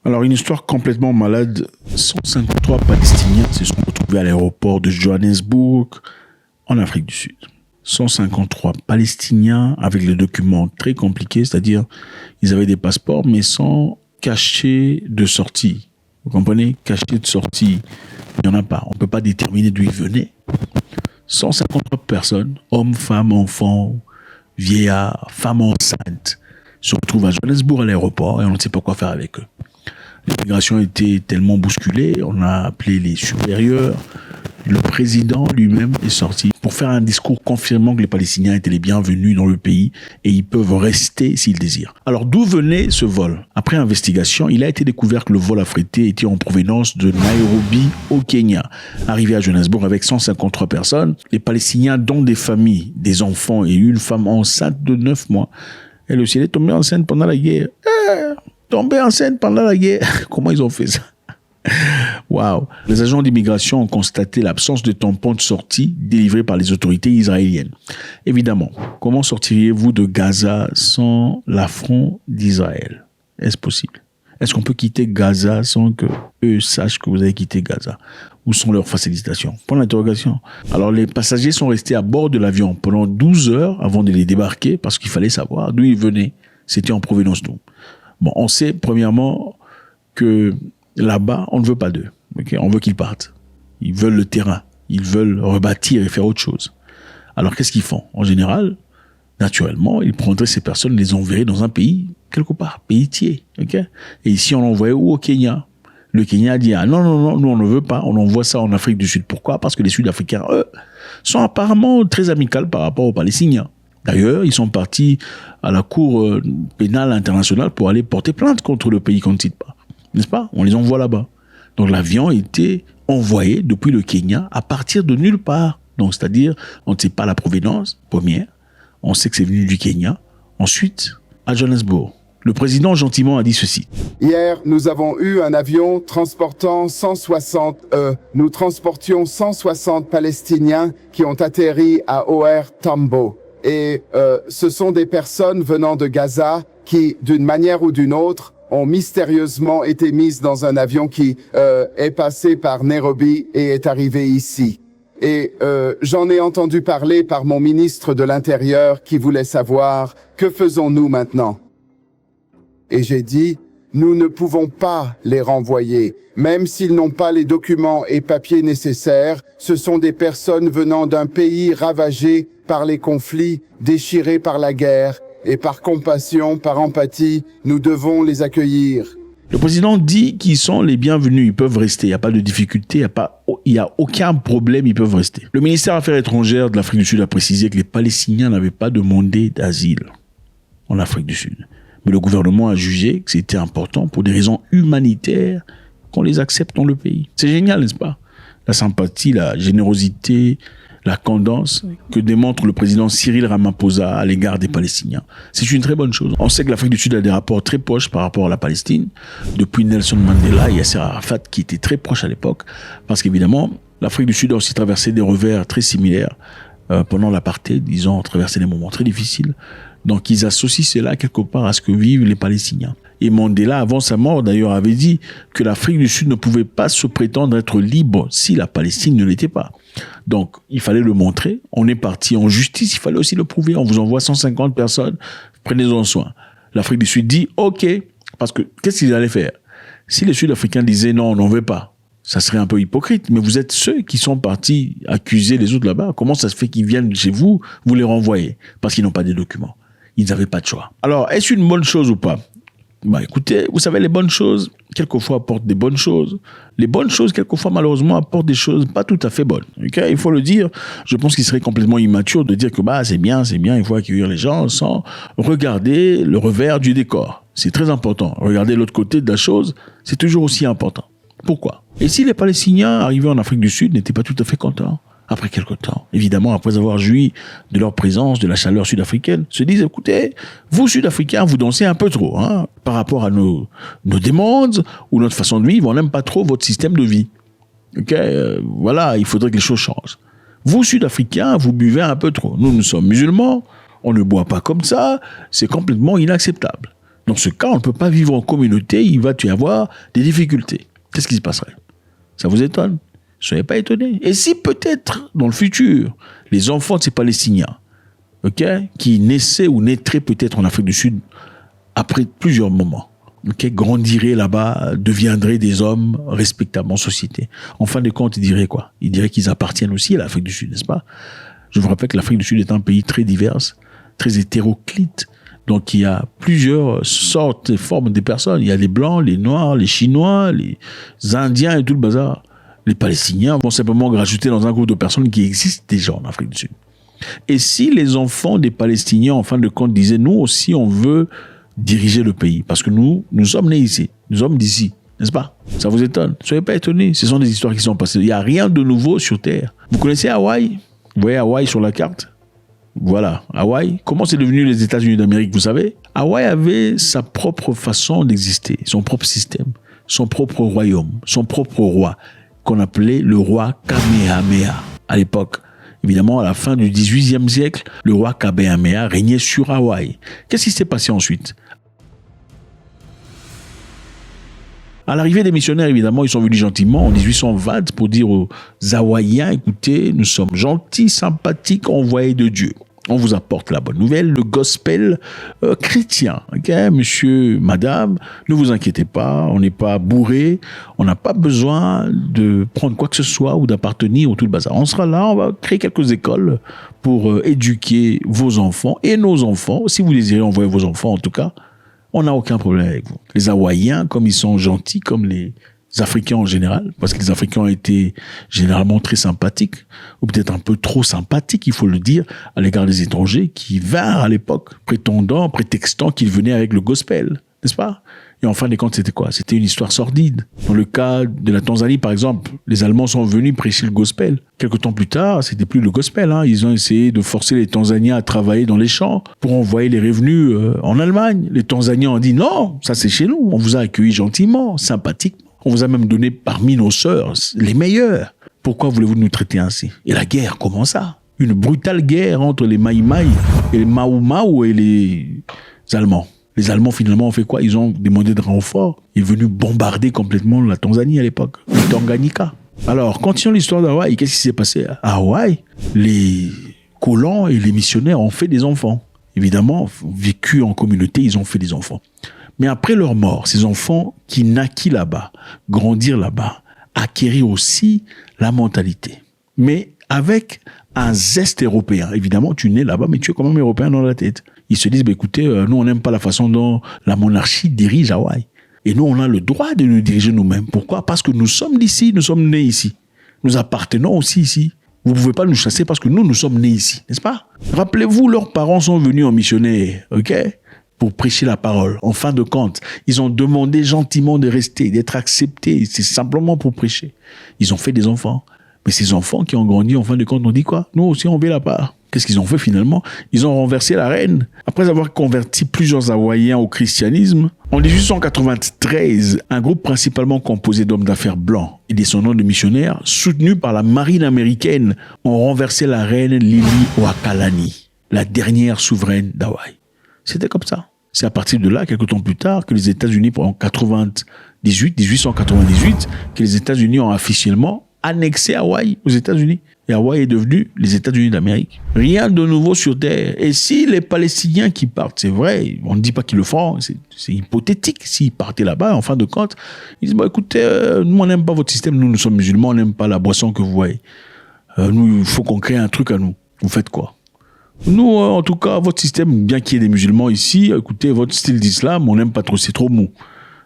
Alors, une histoire complètement malade. 153 Palestiniens se sont retrouvés à l'aéroport de Johannesburg, en Afrique du Sud. 153 Palestiniens avec les documents très compliqués, c'est-à-dire ils avaient des passeports mais sans cachet de sortie. Vous comprenez? Cachet de sortie, il n'y en a pas. On ne peut pas déterminer d'où ils venaient. 153 personnes, hommes, femmes, enfants, vieillards, femmes enceintes, se retrouvent à Johannesburg à l'aéroport et on ne sait pas quoi faire avec eux. L'immigration était tellement bousculée, on a appelé les supérieurs. Le président lui-même est sorti pour faire un discours confirmant que les Palestiniens étaient les bienvenus dans le pays et ils peuvent rester s'ils désirent. Alors d'où venait ce vol? Après investigation, il a été découvert que le vol affrété était en provenance de Nairobi au Kenya. Arrivé à Johannesburg avec 153 personnes, les Palestiniens dont des familles, des enfants et une femme enceinte de 9 mois. Elle aussi, elle est tombée enceinte pendant la guerre. Tombée enceinte pendant la guerre. Comment ils ont fait ça? Waouh! Les agents d'immigration ont constaté l'absence de tampons de sortie délivrés par les autorités israéliennes. Évidemment, comment sortiriez-vous de Gaza sans l'affront d'Israël? Est-ce possible? Est-ce qu'on peut quitter Gaza sans que eux sachent que vous avez quitté Gaza? Où sont leurs facilitations? Point d'interrogation. Alors les passagers sont restés à bord de l'avion pendant 12 heures avant de les débarquer parce qu'il fallait savoir d'où ils venaient. C'était en provenance d'où? Bon, on sait premièrement que là-bas, on ne veut pas d'eux. Okay? On veut qu'ils partent. Ils veulent le terrain. Ils veulent rebâtir et faire autre chose. Alors, qu'est-ce qu'ils font? En général, naturellement, ils prendraient ces personnes, les enverraient dans un pays, quelque part, pays tiers. Okay? Et ici, on l'envoyait où? Au Kenya. Le Kenya a dit, ah non, nous, on ne veut pas. On envoie ça en Afrique du Sud. Pourquoi? Parce que les Sud-Africains, eux, sont apparemment très amicaux par rapport aux Palestiniens. D'ailleurs, ils sont partis à la Cour pénale internationale pour aller porter plainte contre le pays qu'on ne cite pas. N'est-ce pas? On les envoie là-bas. Donc l'avion était envoyé depuis le Kenya à partir de nulle part. Donc c'est-à-dire, on ne sait pas la provenance, première. On sait que c'est venu du Kenya. Ensuite, à Johannesburg. Le président gentiment a dit ceci. Hier, nous avons eu un avion transportant nous transportions 160 Palestiniens qui ont atterri à OR Tambo. Et ce sont des personnes venant de Gaza qui, d'une manière ou d'une autre, ont mystérieusement été mises dans un avion qui est passé par Nairobi et est arrivé ici. Et j'en ai entendu parler par mon ministre de l'Intérieur qui voulait savoir « Que faisons-nous maintenant ?» Et j'ai dit « Nous ne pouvons pas les renvoyer. Même s'ils n'ont pas les documents et papiers nécessaires, ce sont des personnes venant d'un pays ravagé par les conflits, déchirés par la guerre. Et par compassion, par empathie, nous devons les accueillir. » Le président dit qu'ils sont les bienvenus, ils peuvent rester, il n'y a pas de difficulté, il n'y a aucun problème, ils peuvent rester. Le ministère des Affaires étrangères de l'Afrique du Sud a précisé que les Palestiniens n'avaient pas demandé d'asile en Afrique du Sud. Mais le gouvernement a jugé que c'était important pour des raisons humanitaires qu'on les accepte dans le pays. C'est génial, n'est-ce pas? La sympathie, la générosité, la candance que démontre le président Cyril Ramaphosa à l'égard des Palestiniens. C'est une très bonne chose. On sait que l'Afrique du Sud a des rapports très proches par rapport à la Palestine. Depuis Nelson Mandela et Yasser Arafat qui étaient très proches à l'époque. Parce qu'évidemment, l'Afrique du Sud a aussi traversé des revers très similaires pendant l'apartheid. Ils ont traversé des moments très difficiles. Donc ils associent cela quelque part à ce que vivent les Palestiniens. Et Mandela, avant sa mort, d'ailleurs, avait dit que l'Afrique du Sud ne pouvait pas se prétendre être libre si la Palestine ne l'était pas. Donc, il fallait le montrer. On est parti en justice, il fallait aussi le prouver. On vous envoie 150 personnes, prenez-en soin. L'Afrique du Sud dit « OK », parce que qu'est-ce qu'ils allaient faire? Si les Sud-Africains disaient « Non, on n'en veut pas », ça serait un peu hypocrite. Mais vous êtes ceux qui sont partis accuser les autres là-bas. Comment ça se fait qu'ils viennent chez vous, vous les renvoyez? Parce qu'ils n'ont pas de documents. Ils n'avaient pas de choix. Alors, est-ce une bonne chose ou pas? Bah, écoutez, vous savez, les bonnes choses, quelquefois, apportent des bonnes choses. Les bonnes choses, quelquefois, malheureusement, apportent des choses pas tout à fait bonnes. Okay? Il faut le dire. Je pense qu'il serait complètement immature de dire que bah, c'est bien, il faut accueillir les gens sans regarder le revers du décor. C'est très important. Regarder l'autre côté de la chose, c'est toujours aussi important. Pourquoi? Et si les Palestiniens arrivés en Afrique du Sud n'étaient pas tout à fait contents? Après quelque temps, évidemment, après avoir joui de leur présence, de la chaleur sud-africaine, se disent, écoutez, vous Sud-Africains, vous dansez un peu trop, hein, par rapport à nos demandes ou notre façon de vivre, on n'aime pas trop votre système de vie. Voilà, il faudrait que les choses changent. Vous Sud-Africains, vous buvez un peu trop. Nous sommes musulmans, on ne boit pas comme ça, c'est complètement inacceptable. Dans ce cas, on ne peut pas vivre en communauté, il va y avoir des difficultés. Qu'est-ce qui se passerait? Ça vous étonne? Ne soyez pas étonnés. Et si peut-être, dans le futur, les enfants de ces Palestiniens, qui naissaient ou naîtraient peut-être en Afrique du Sud après plusieurs moments, grandiraient là-bas, deviendraient des hommes respectables en société. En fin de compte, ils diraient quoi? Ils diraient qu'ils appartiennent aussi à l'Afrique du Sud, n'est-ce pas? Je vous rappelle que l'Afrique du Sud est un pays très divers, très hétéroclite. Donc, il y a plusieurs sortes et formes de personnes. Il y a les Blancs, les Noirs, les Chinois, les Indiens et tout le bazar. Les Palestiniens vont simplement rajouter dans un groupe de personnes qui existent déjà en Afrique du Sud. Et si les enfants des Palestiniens, en fin de compte, disaient, nous aussi, on veut diriger le pays, parce que nous sommes nés ici, nous sommes d'ici, n'est-ce pas? Ça vous étonne? Ne soyez pas étonnés, ce sont des histoires qui sont passées. Il n'y a rien de nouveau sur Terre. Vous connaissez Hawaï? Vous voyez Hawaï sur la carte? Voilà, Hawaï. Comment c'est devenu les États-Unis d'Amérique, vous savez? Hawaï avait sa propre façon d'exister, son propre système, son propre royaume, son propre roi, qu'on appelait le roi Kamehameha à l'époque. Évidemment, à la fin du XVIIIe siècle, le roi Kamehameha régnait sur Hawaï. Qu'est-ce qui s'est passé ensuite? À l'arrivée des missionnaires, évidemment, ils sont venus gentiment en 1820 pour dire aux Hawaïens, écoutez, nous sommes gentils, sympathiques, envoyés de Dieu. On vous apporte la bonne nouvelle, le gospel chrétien. Monsieur, madame, ne vous inquiétez pas, on n'est pas bourré, on n'a pas besoin de prendre quoi que ce soit ou d'appartenir au tout le bazar. On sera là, on va créer quelques écoles pour éduquer vos enfants et nos enfants. Si vous désirez envoyer vos enfants, en tout cas, on n'a aucun problème avec vous. Les Hawaïens, comme ils sont gentils, comme les Africains en général, parce que les Africains ont été généralement très sympathiques, ou peut-être un peu trop sympathiques, il faut le dire, à l'égard des étrangers qui vinrent à l'époque, prétextant qu'ils venaient avec le gospel, n'est-ce pas? Et en fin de compte, c'était quoi? C'était une histoire sordide. Dans le cas de la Tanzanie, par exemple, les Allemands sont venus prêcher le gospel. Quelque temps plus tard, c'était plus le gospel, hein. Ils ont essayé de forcer les Tanzaniens à travailler dans les champs pour envoyer les revenus en Allemagne. Les Tanzaniens ont dit non, ça c'est chez nous. On vous a accueillis gentiment, sympathiquement. On vous a même donné parmi nos sœurs les meilleures. Pourquoi voulez-vous nous traiter ainsi? Et la guerre commença. Une brutale guerre entre les Maïmaï et les Mau et les Allemands. Les Allemands, finalement, ont fait quoi? Ils ont demandé de renfort. Ils sont venus bombarder complètement la Tanzanie à l'époque, le Tanganyika. Alors, continuons l'histoire d'Hawaï. Qu'est-ce qui s'est passé à Hawaï? Les colons et les missionnaires ont fait des enfants. Évidemment, vécu en communauté, ils ont fait des enfants. Mais après leur mort, ces enfants qui naquirent là-bas, grandirent là-bas, acquérirent aussi la mentalité. Mais avec un zeste européen. Évidemment, tu nais là-bas, mais tu es quand même européen dans la tête. Ils se disent, écoutez, nous, on n'aime pas la façon dont la monarchie dirige Hawaï. Et nous, on a le droit de nous diriger nous-mêmes. Pourquoi? Parce que nous sommes d'ici, nous sommes nés ici. Nous appartenons aussi ici. Vous ne pouvez pas nous chasser parce que nous sommes nés ici, n'est-ce pas? Rappelez-vous, leurs parents sont venus en missionnaire, pour prêcher la parole. En fin de compte, ils ont demandé gentiment de rester, d'être acceptés. C'est simplement pour prêcher. Ils ont fait des enfants. Mais ces enfants qui ont grandi, en fin de compte, ont dit quoi? Nous aussi, on veut la part. Qu'est-ce qu'ils ont fait finalement? Ils ont renversé la reine. Après avoir converti plusieurs Hawaïens au christianisme, en 1893, un groupe principalement composé d'hommes d'affaires blancs et descendants de missionnaires, soutenus par la marine américaine, ont renversé la reine Liliuokalani, la dernière souveraine d'Hawaï. C'était comme ça. C'est à partir de là, quelques temps plus tard, que les États-Unis, en 1898, que les États-Unis ont officiellement annexé Hawaï aux États-Unis. Et Hawaï est devenu les États-Unis d'Amérique. Rien de nouveau sur Terre. Et si les Palestiniens qui partent, c'est vrai, on ne dit pas qu'ils le feront, c'est hypothétique. S'ils partaient là-bas, en fin de compte, ils disent, écoutez, nous, on n'aime pas votre système, nous sommes musulmans, on n'aime pas la boisson que vous voyez. Nous, il faut qu'on crée un truc à nous. Vous faites quoi? Nous, en tout cas, votre système, bien qu'il y ait des musulmans ici, écoutez, votre style d'islam, on n'aime pas trop, c'est trop mou.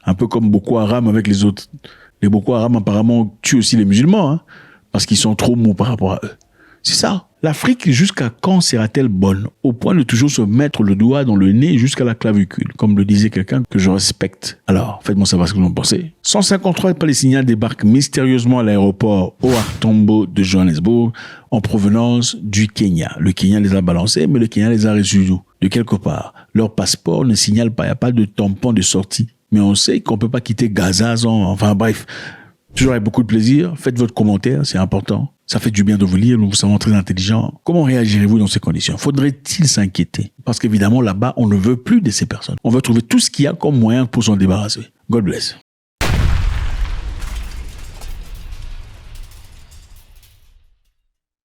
Un peu comme Boko Haram avec les autres. Les Boko Haram, apparemment, tuent aussi les musulmans, hein, parce qu'ils sont trop mous par rapport à eux. C'est ça. L'Afrique, jusqu'à quand sera-t-elle bonne? Au point de toujours se mettre le doigt dans le nez jusqu'à la clavicule, comme le disait quelqu'un que je respecte. Alors, faites-moi savoir ce que vous en pensez. 153 Palestiniens débarquent mystérieusement à l'aéroport OR Tambo de Johannesburg en provenance du Kenya. Le Kenya les a balancés, mais le Kenya les a reçus de quelque part. Leur passeport ne signale pas, il n'y a pas de tampon de sortie. Mais on sait qu'on ne peut pas quitter Gaza sans... Enfin bref, Toujours avec beaucoup de plaisir. Faites votre commentaire, c'est important. Ça fait du bien de vous lire, nous vous savons très intelligent. Comment réagirez-vous dans ces conditions? Faudrait-il s'inquiéter? Parce qu'évidemment, là-bas, on ne veut plus de ces personnes. On veut trouver tout ce qu'il y a comme moyen pour s'en débarrasser. God bless.